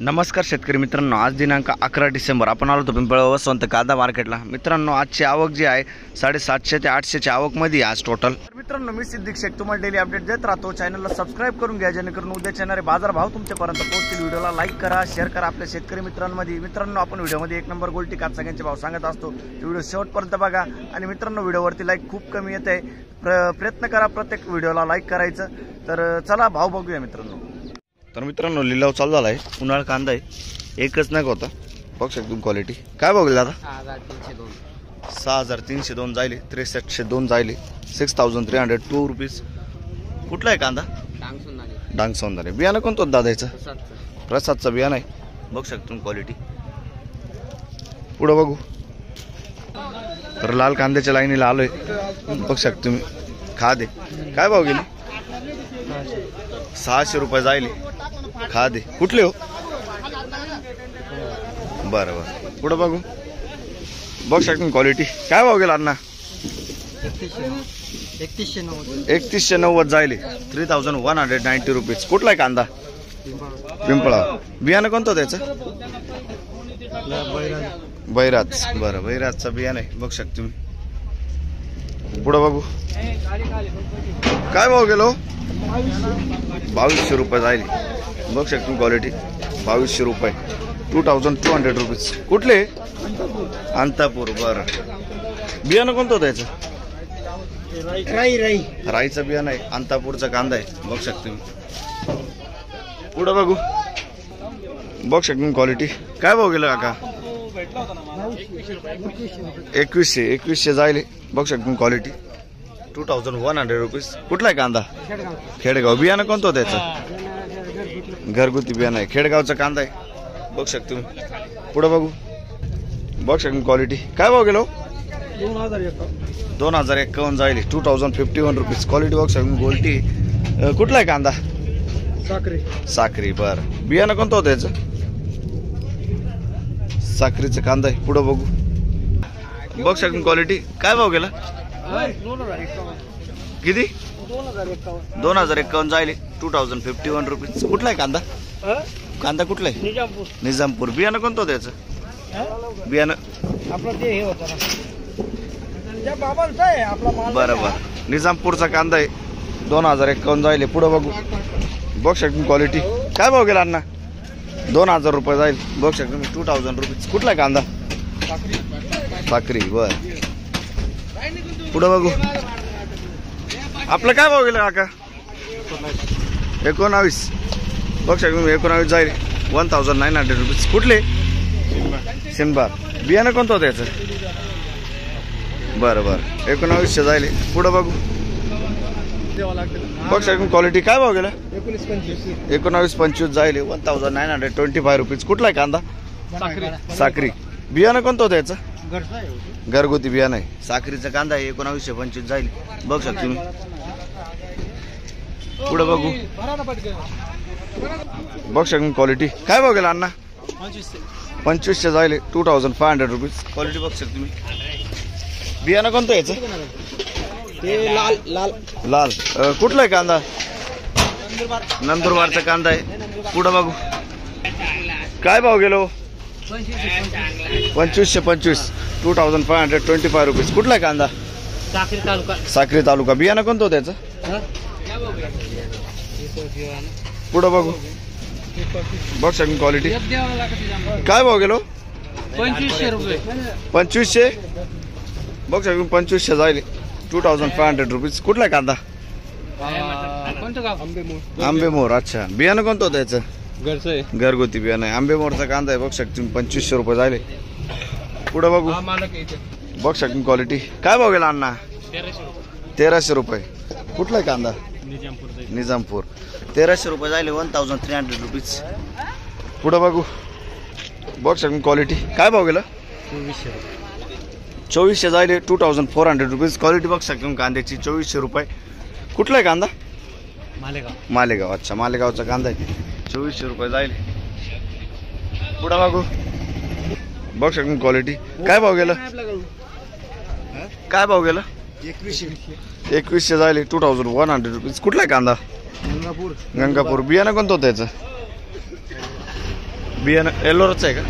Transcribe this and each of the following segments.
नमस्कार शेतकरी मित्रांनो, आज दिनांक 11 डिसेंबर आपण आलो होतो पिंपळगाव वसंत कांदा मार्केटला। मित्रांनो, आजची आवक जी आहे 750 ते 800 ची आवकमध्ये आज टोटल। मित्रांनो, मी सिद्दीक शेख तुम्हाला डेली अपडेट देत राहतो। चॅनलला सबस्क्राइब करून घ्या जेणेकरून उद्या येणारे बाजार भाव तुमच्यापर्यंत पोहोचतील। व्हिडिओला लाईक करा, शेअर करा आपल्या शेतकरी मित्रांमध्ये। मित्रांनो, आपण व्हिडिओमध्ये एक नंबर गोल्टी कापसाचे भाव सांगत असतो। व्हिडिओ शेवटपर्यंत बघा आणि मित्रांनो, व्हिडिओवरती लाईक खूप कमी येते, प्रयत्न करा प्रत्येक व्हिडिओला लाईक करायचं। तर चला भाव बघूया मित्रांनो। तर मित्रांनो, लिलाव चालू झाला आहे। उन्हाळ कांदा आहे, एकच नग होता, बघू शकतो क्वालिटी। काय बघेल दादा? 6302 जायले, 6302 जायले, 6302 रुपीज। कुठला आहे कांदा? डांग सौंदर्य। बियाणं कोणतं दादायचं? प्रसादचं बियाणं आहे, बघू शकतो क्वालिटी। पुढं बघू तर लाल कांद्याच्या लाईनीला आलोय, बघू शकतो तुम्ही। खादे काय भाव गेली? 600 रुपये जायले खादे। कुठले हो? बरं बरं, पुढं बघू, बघू शकतो क्वालिटी। काय भाव गेला अण्णा? 3190 जायले, 3190 रुपीज। कुठला आहे कांदा? पिंपळा। बियाणं कोणतं त्याचं? बैराज। बरं, बैराजचं बियाणं आहे, बघू शकतो तुम्ही। पुढं बघू, काय भाव गेलो? 2200 रुपये जायले, बघू शकतो क्वालिटी। 2200 रुपये, 2200 रुपीज। कुठले? अंतापूर। बरं, बियाणं कोणतं त्याचं? राईचं बियाणं आहे, अंतापूरचा कांदा आहे, बघू शकतो तुम्ही। पुढं बघू, बघू शकतो क्वालिटी। काय भाव गेलं काका? 2100 जायले, बघू शकतो क्वालिटी। 2100 रुपीज। कुठला आहे कांदा? खेडगाव। बियाणं कोणतं त्याचं? घरगुती बियाणं आहे, खेडगावचा कांदा आहे, बघू शकतो तुम्ही। पुढं बघू, बघू शकतो क्वालिटी। काय भाव गेलो? 2051 जायले, 2051 रुपीज। क्वालिटी बघू शकतो गोल्टी। कुठला आहे कांदा? साखरी। बरं, बियाणं कोणतं होतं त्याचं? साखरीचं कांदा आहे। पुढं बघू, बघू शकतो क्वालिटी। काय भाव गेला? किती? 2051 जायले, 2051 रुपीज। कुठला आहे कांदा? कांदा कुठला आहे? निजामपूर। बियाणं कोणतं त्याचं? बियाणं बरोबर, निजामपूरचा कांदा आहे, 2051 जायले। पुढं बघू, बघू शकतो क्वालिटी। काय भाव गेला अण्णा? 2000 रुपये जाईल, बघू शकतो मी। 2000 रुपीज। कुठला कांदा? साखरी। बर, पुढं बघू, आपलं काय भाव गेलं काका? 19, बघू शकतो मी। 19 जाईल, 1900 रुपीज। कुठले? सिनबार। बियाणं कोणतं होतं याचं? बरं बरं, 1900 जायले। पुढं बघू, बघू शकतो क्वालिटी। काय भाव गेला? 1925 जायले, 1925 रुपीज। कुठला आहे कांदा? साखरी। बियाणं कोणतं होतं याचं? घरगुती बियाणं आहे, साखरीचा कांदा आहे, 1925 जाईल, बघू शकतो तुम्ही। पुढं बघू, बघू शकतो क्वालिटी। काय भाव गेला अण्णा? 2500 जायले, 2500 रुपीज। क्वालिटी बघू शकतो तुम्ही। बियाणं कोणतं याचं? लाल। कुठला आहे कांदा? नंदुरबारचा कांदा आहे। पुढं बघू, काय भाव गेलो? 2525, 2525 रुपीज। कुठला आहे कांदा? साक्री तालुका। बियाणं कोणतं होतं त्याचं? पुढं बघू, बघू शकतो क्वालिटी। काय भाव गेलो? 2500 रुपये। 2500, बघू शकतो 2500 जायले, 2500 रुपीज। कुठला आहे कांदा? आंबेमोर। अच्छा, बियाणं कोणतं होतं त्याचं? घरगुती बियाणं आहे, आंबेमोरचा कांदा आहे, बघू शकतो 2500 रुपये जायले। पुढं बघू, बघू शकतो क्वालिटी। काय भाव गेला अण्णा? 1300 रुपये। कुठला आहे कांदा? निजामपूर। 1300 रुपये जायले, 1300 रुपीज। पुढं बघू, बघू शकतो क्वालिटी। काय भाव गेला? 2400 जायले, 2400 रुपीज। क्वालिटी बघू शकतो कांद्याची, 2400 रुपये। कुठला आहे कांदा? मालेगाव। अच्छा, मालेगावचा कांदा आहे, 2400 रुपये जाईल। पुढं बघू, बघू शकतो क्वालिटी। काय भाव गेला? काय भाव गेला? 2100 जायले, 2100 रुपीज। कुठला आहे कांदा? गंगापूर। बियाणं कोणतं होतं त्याचं? बियाणं एल्लोरचं आहे का?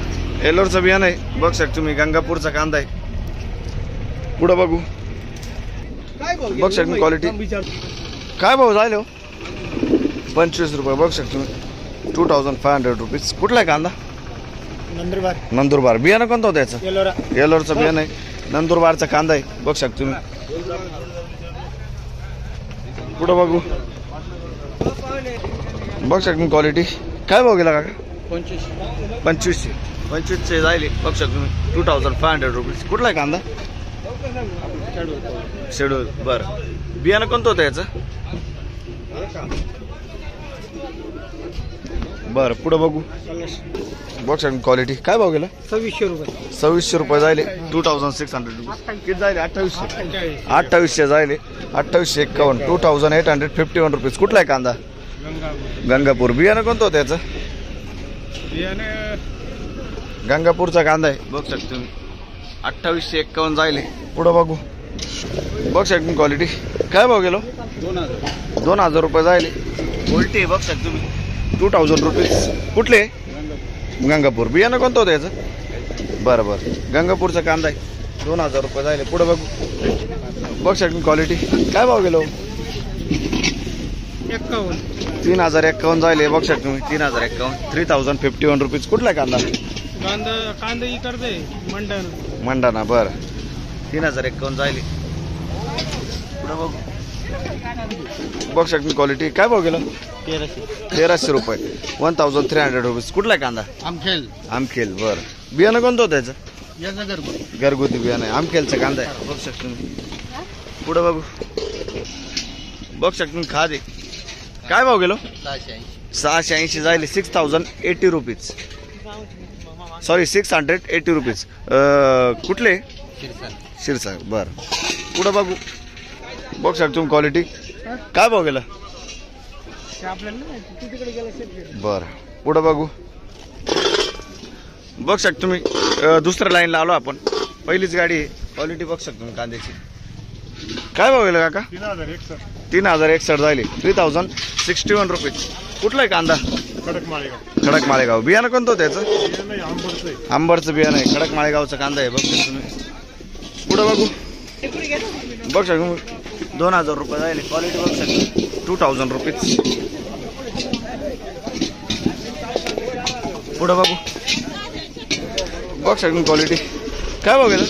एल्लोरचं बियाणं आहे बघ शकता तुम्ही. गंगापूरचा कांदा आहे. पुढं बघू बघ शकता क्वालिटी. काय भाऊ झाले हो? 25 रुपये बघ शकता तुम्ही. 2500 रुपीज. कुठला आहे कांदा? नंदुरबार. बियाणं कोणतं होतं याचं? एल्लोरचं बियाणं आहे. नंदुरबारचा कांदा आहे बघ शकता तुम्ही. पुढं बघू बघ शकता क्वालिटी. काय भाव गेला काका? 2500 जाईल बघ शकता तुम्ही. 2500 रुपीज. कुठला आहे कांदा? शेड्यूल. बरं. बियाणं कोणतं होतं याचं? बरं. पुढं बघू बघ शकता क्वालिटी. काय भाव गेला? 2600 रुपये. 2600 रुपये जायले. 2600 रुपीज. किती जायले? 2800 जायले. 2851. 2851 रुपीज. कुठला आहे कांदा? गंगापूर. बियाणं कोणतं होतं याचं? गंगापूरचा कांदा आहे बघ शकता तुम्ही. 2851 जायले. पुढं बघू बघ शकता क्वालिटी. काय भाव गेलो? 2000 रुपये जायले. उलटी आहे बघ शकता तुम्ही. 2000 रुपीज. कुठले? गंगापूर. बियाणं कोणतं होतं याचं? बरं. गंगापूरचा कांदा आहे. 2000 रुपये जायले. पुढं बघू बघ शकता क्वालिटी. काय भाव गेलो? 3051 जायले बघ शकता तुम्ही. 3051. 3051 रुपीज. कुठला कांदा? कांदा इकडे मंडाना. बरं. 3051 जायले. पुढं बघू बघ शकता क्वालिटी. काय भाव गेला? 1300 रुपये. 1300 रुपीज. कुठला कांदा? आमखेल. बरं. बियाणं कोणतं होतं त्याचं? घरगुती बियाणं आहे. आमखेलचा कांदा आहे बघ शकता तुम्ही. पुढं बघू बघ शकता तुम्ही. खादे. काय भाव गेलो? 680 जायले. 6080 रुपीज. Sorry 680 rupees. कुठले? शिरसा. बरं. पुढं बघू बघ शकता तुम्ही क्वालिटी. काय भाव गेला? बरं. पुढं बघू बघ शकता तुम्ही. दुसऱ्या लाईनला आलो आपण. पहिलीच गाडी आहे. क्वालिटी बघ शकता तुम्ही कांद्याची. काय भाव गेला काका? 3061 जायले. 3061 रुपीज. कुठला आहे कांदा? खडक माळेगाव. बियाणं कोणतं होतं त्याचं? आंबरचं बियाणं आहे. खडक माळेगावचा कांदा आहे बघ शकता तुम्ही. पुढं बघू बघ शकता 2000 रुपये जायले. क्वालिटी बघ शकता. 2000 रुपीज. पुढं बघू बघ शकता क्वालिटी. काय भाव गेलं?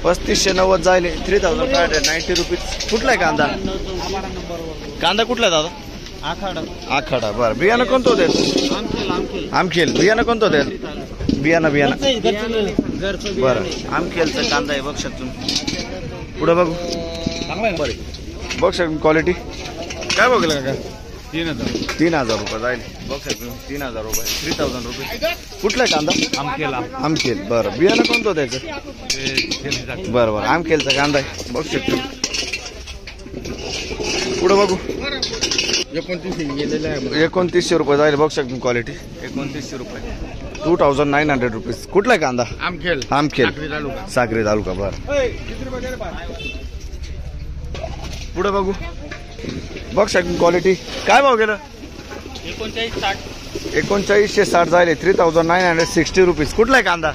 3590 जायले. 3590 रुपीज. कुठला आहे कांदा? कांदा कुठला आहे दादा? आखाडा. बरं. बियाणं कोणतं होतं? आमखेल. बियाणं कोणतं होतं? बियाणं बरं. आमखेलचा कांदा आहे बघ शकता तुम्ही. पुढं बघू बघ शकता क्वालिटी. काय बघ का? 3000 रुपये जाईल बघ शकता तुम्ही. 3000 रुपये. 3000 रुपये. कुठला आहे कांदा? आमखेल. बरं. बियाणं कोणतं होतं त्याचं? बरं. आमखेलचा कांदा आहे बघ शकता तुम्ही. पुढं बघू 2900 रुपये जाईल बघ शकता क्वालिटी. 2900 रुपये. 2900 रुपीज. कुठला आहे कांदा? आमखेल. साक्री तालुका. बरं. पुढे बघू बघ शकता क्वालिटी. काय भाव गेलं? 3960 जायले. 3960 रुपीज. कुठला आहे कांदा?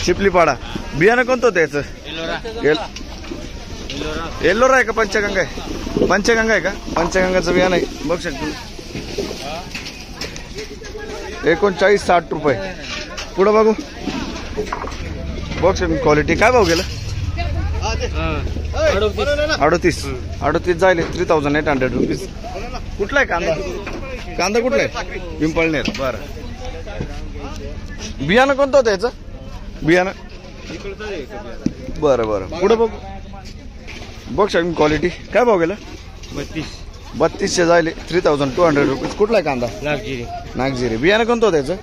चिपलीपाडा. बियाणं कोणतं होतं याचं? एल्लोरा आहे का पंचगंगा आहे? पंचगंगा आहे का? पंचगंगाचं बियाणं आहे बघ शकता. 3960 रुपये. पुढं बघू बघ शकता क्वालिटी. काय भाव गेलं? 38 जायले. 3800 रुपीज. कुठला आहे कांदा? कांदा कुठला आहे? पिंपळनेर. बरं. बियाणं कोणतं होतं याचं? बियाणं बरं. पुढं बघू बघ शकता क्वालिटी. काय भाव गेलं? 3200 जायले. 3200 रुपीज. कुठला आहे कांदा? नागजिरी. बियाणं कोणतं होतं याचं?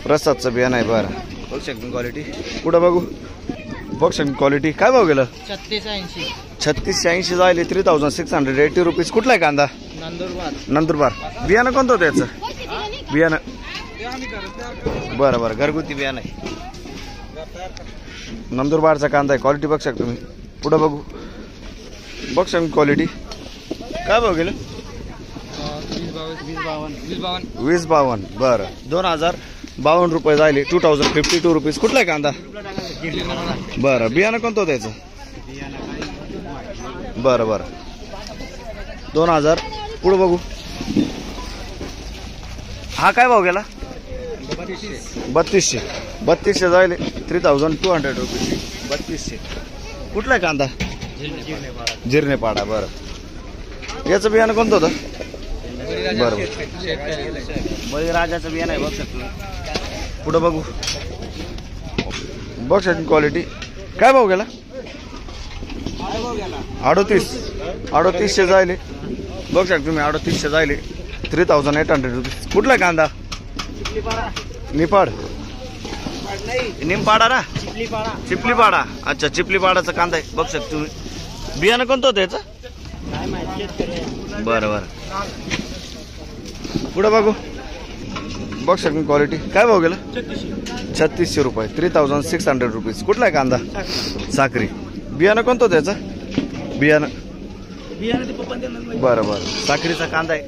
प्रसादचं बियाणं आहे. बरं. बघ शकता क्वालिटी. पुढं बघू बघ शकता क्वालिटी. काय भाव गेलं? 3680 जायले. 3680 रुपीज. कुठला आहे कांदा? नंदुरबार. बियाणं कोणतं होतं याचं? बियाणं बरं. घरगुती बियाणं आहे. नंदुरबारचा कांदा आहे. क्वालिटी बघ शकता तुम्ही. पुढं बघू बघ शकता क्वालिटी. काय भाव गेलं? 2052 बरं 2052 रुपये झाले 2052 रुपीज. कुठला आहे कांदा? बरं बियाणं कोणतं त्याचं? बरं बरं 2000. पुढे बघू. हा काय भाव गेला? 3200 जायले 3200 रुपीज. 3200. कुठला आहे कांदा? जिरनेपाडा. बरं याचं बियाणं कोणतं होतं? बरं बळीराजाचं बियाणं आहे बघ शकतो. पुढं बघू. बघ शकतो क्वालिटी. काय भाव गेला? 3800 जायले बघ शकतो तुम्ही. 3800 जायले 3800 रुपीज. कुठला आहे कांदा? निमपाडा ना? चिपलीपाडा. अच्छा चिपलीपाडाचा कांदा आहे बघ शकतो तुम्ही. बियाणं कोणतं होतं याचं? बरं बरं. पुढे बघू. बघ शकतो क्वालिटी. काय भाव गेला? 3600 रुपये 3600 रुपीज. कुठला आहे कांदा? साखरी. बियाणं कोणतं होतं याचं? बियाणं बरं बरं. साखरीचा कांदा आहे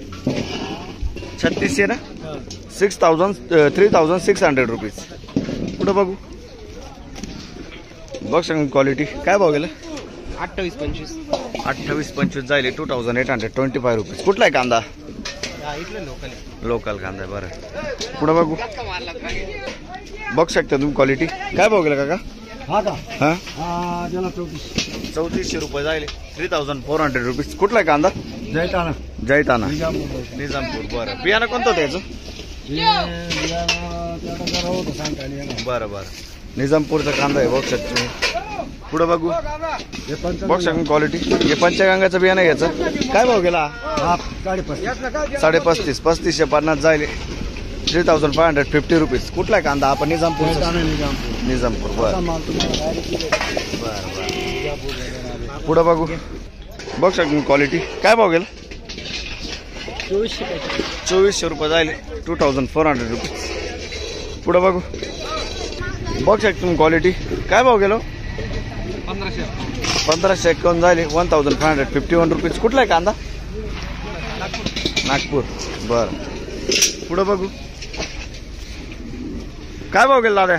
3600 ना? 3600 रुपीज. पुढं बघू. बघ शकतो क्वालिटी. काय भाव गेला? 28-25 जायले 2825 रुपीज. कुठला आहे कांदा? लोकल कांदा आहे. बरं पुढं बघू. बघ शकता तुम्ही क्वालिटी. काय भाव गेला काका? हा 3400 रुपये जायले 3400 रुपीज. कुठला आहे कांदा? जैताना निजामपूर. बरं बियाणं कोणतं होतं याचं? बरं बरं निजामपूरचा कांदा आहे बघ शकतो तुम्ही. पुढं बघू. बघ शकतो क्वालिटी. हे पंचगंगाचं बियाणं घ्यायचं. काय भाव गेला? 3550 जायले 3550 रुपीज. कुठला आहे कांदा? आपण निजामपूर. निजामपूर. बरं बरं. पुढं बघू. बघ शकतो क्वालिटी. काय भाव गेला? 2400 रुपये जायले 2400 रुपीज. पुढं बघू. बघ शकतो तुम्ही क्वालिटी. काय भाव गेलो? 1551 जायले 1551 रुपीज. कुठला आहे कांदा? नागपूर. बरं पुढं बघू. काय भाव गेला दादा?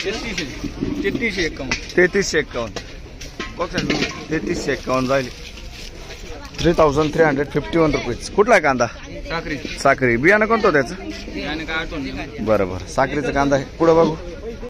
3351. बघ शकतो 3351 जायले 3351 रुपीज. कुठला आहे कांदा? साखरी. बियाणं कोणतं त्याचं? बरं बरं साखरीचा कांदा आहे. पुढं बघू.